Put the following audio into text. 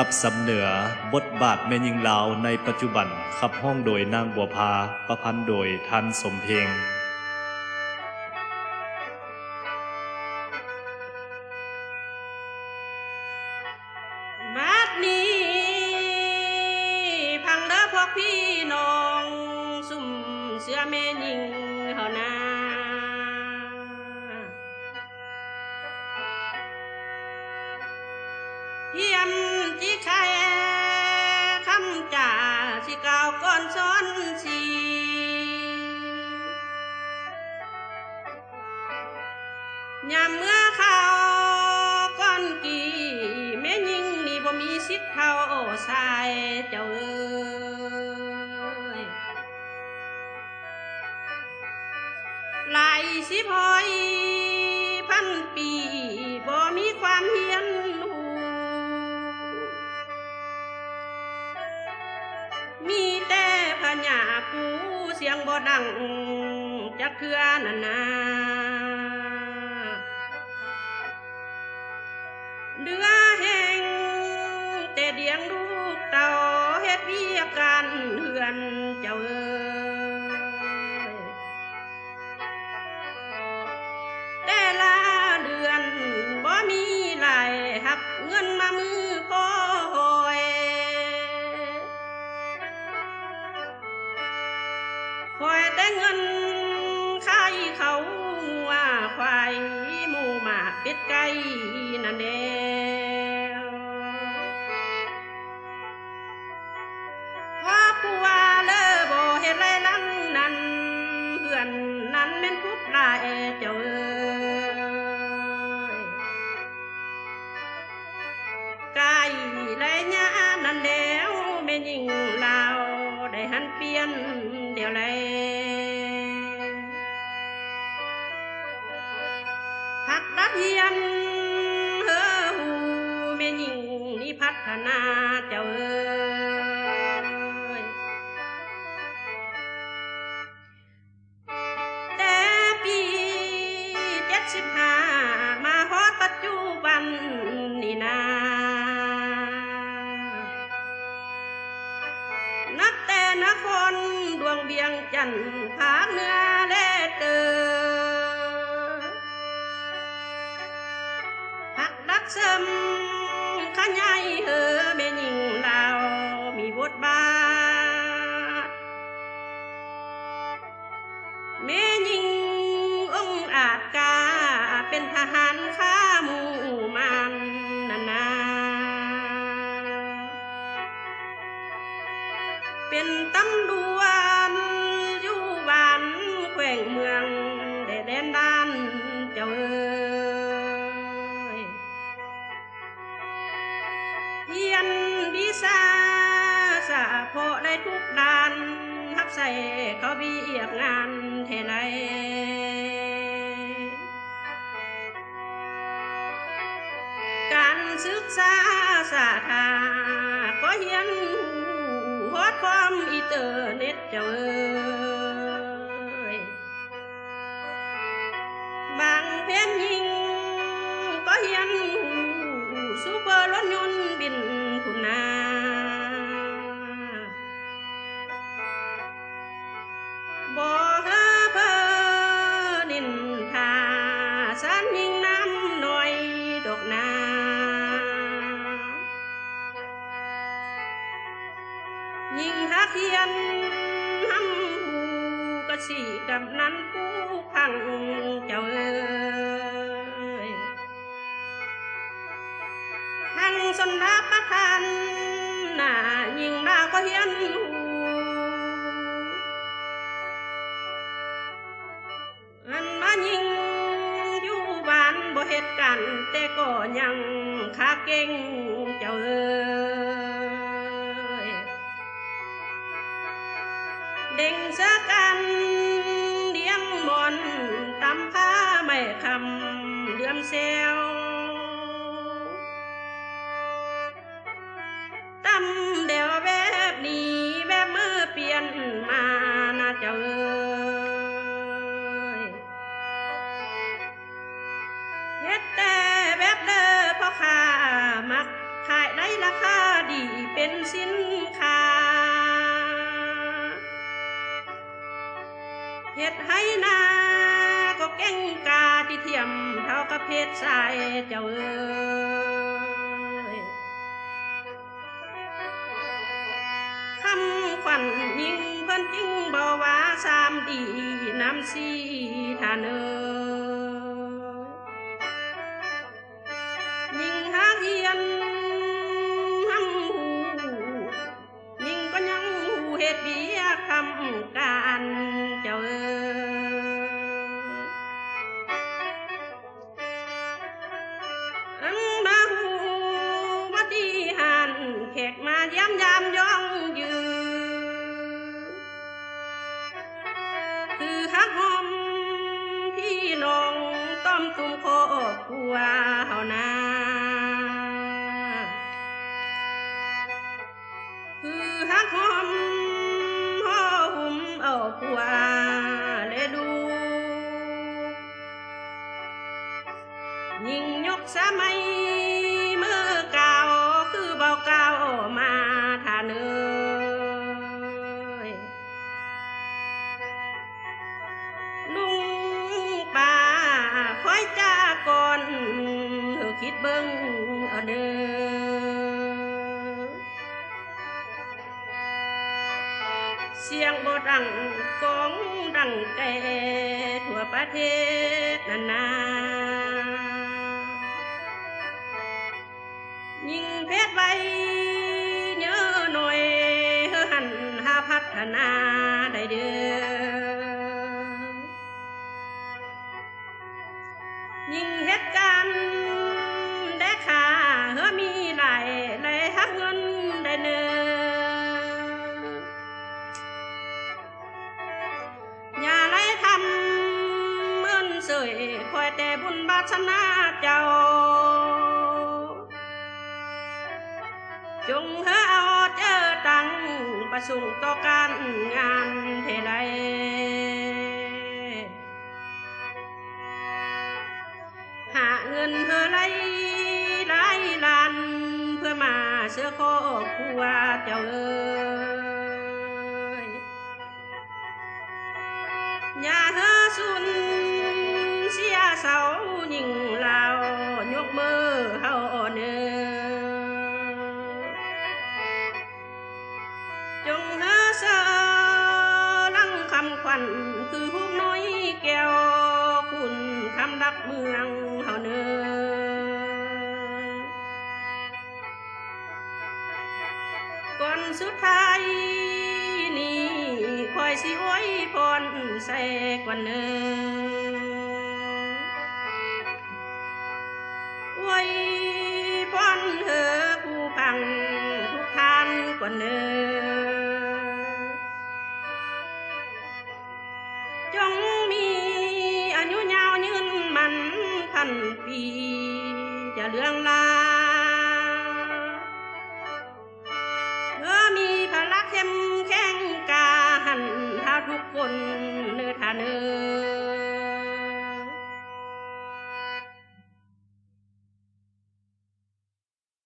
ขับสำเหนือบทบาทแม่หญิงลาวในปัจจุบันขับห้องโดยนางบัวพาประพันธ์โดยทันสมเพลงบัดนี้พังเด้อพวกพี่น้องซุ่มเสื้อแม่หญิงเฮานาเพียมจิใครคำจ่าสิกล่าวก่อนซ้อนสียามเมื่อเขาก้อนกี่แม่หญิงนี่บ่มีสิทธิ์เท่าสายเจ้าเอ้ยหลายสิบหอยพันปีบ่มีความเฮียนหูมีแต่พญาปูเสียงบ่ดังจักเทื่อนั่นนาเดือแห้งแต่เดียงลูกเต่าเฮ็ดเวียกการเฮือนเจ้าเอ้ยแต่ละเดือนบ่มีรายหับเงินมามือพอหอยคอยแต่เงินขายเขาว่าควายหมูหมาเป็ดไก่นั่นเด้ว่าผู้ว่าเลอบ่เฮ็ดไรลังนั้นเพื่อนนั้นแม่นคุบลายเจ้าเอ้ยกายไรญานั่นแล้วแม่หญิงลาวได้หันเปลี่ยนเดี๋ยวไรพักรักเฮียนเฮ้อหูแม่หญิงนี่พัฒนาเจ้าเอ้ยแต่ปี75มาฮอดปัจจุบันนี่นานับแต่นครดวงเบียงจันทน์ภาคเหนือและเตอพักรักเสริมขยายเฮอแม่หญิงลาวมีบทบาทแม่หญิงองค์อาจกาเป็นทหารข้าหมู่มันนานาเป็นตำรวจอยู่บ้านแขวงเมืองแดนด้านเจ้าเอ้ยเฮียนวิชาสะเพาะได้ทุกด้านทับใส่เขาเบียกงานเท่าไรการศึกษาสาธาก็เฮียนฮอดความอินเทอร์เน็ตเจ้าเอ้ยบางเพนยิงก็เฮียนซูเปอร์รถยนต์บินคุณนาบ่เฮอเพอนินทาสันยิงน้ำหน่อยดอกนายิ่งหักเฮียนหำหูกะสิกับนั้นผู้พังเจ้าเอ้ยหังสนดาประทานน่ายิ่งดาก็เฮียนหูอันมายิ่งอยู่บ้านบ่เฮ็ดกันแต่ก็ยังขาเก่งเจ้าเอ้ยเด้งเสกันเลี้ยงมอนตำผ้าไม่คำเดือมเซลตำเดียวแบบนี้แบบมือเปลี่ยนมานะเจ้าเอ้ยเฮ็ดแต่แบบเด้อพ่อข้ามักขายได้ ราคาดีเป็นสินค้าเฮ็ดให้นาก็เก่งกาที่เทียมเท่ากับเพชรสายเจ้าเอ้ยคำขวัญยิ่งเพิ่นจึงบ่ว่าสามดีน้ำสีทานเอ้ยยิ่งหาเฮียนหำหูยิ่งก็ยังหูเฮ็ดเบียคำการเจ้าเอ้ยอังมาหูมาดีหันแขกมาย้ำย่องยืนคือฮักหอมพี่น้องต้อมตุ้มโคครัวเฮานาคือฮักหอมห่อหุ้มเอาผัวและดูยิ่งยกสมัยเมื่อเก่าคือเบาเก่ามาทานเอ้ยลุงป้าคอยจ้าก่อนเธอคิดเบิ่งเอาเด้อเสียงบ่ดังกองดังแต่ทั่วประเทศนั่นนายิ่งเพชรไว้เยอะหน่อยเฮอหันหาพัฒนาได้เด้อยิ่งเหตุการณ์ได้ค่าเฮอมีหลายหักเงินได้เน้ออย่าไล่ทำเมื่อนเสยคอยแต่บุญบาสนาเจ้าจงเฮอเอาเจอตังประสงค์ต่อการงานเทไลหาเงินเพื่อไล่หลายล้านเพื่อมาเสื้อครอบครัวเจ้าเอ้ยอย่าเฮอสุนเสียเสายิ่งลาวยกมือเฮาเน้อจงเฮอเสอลังคำขวัญคือหุบน้อยแก้วคุณคำรักเมืองเฮาเน้อก่อนสุดท้ายนี้คอยสิอวยพรใส่กว่าเน้ออวยพรเธอผู้พังทุกทานกว่าเน้อจงมีอายุยาวยืนมันพันปีจะเรื่องลา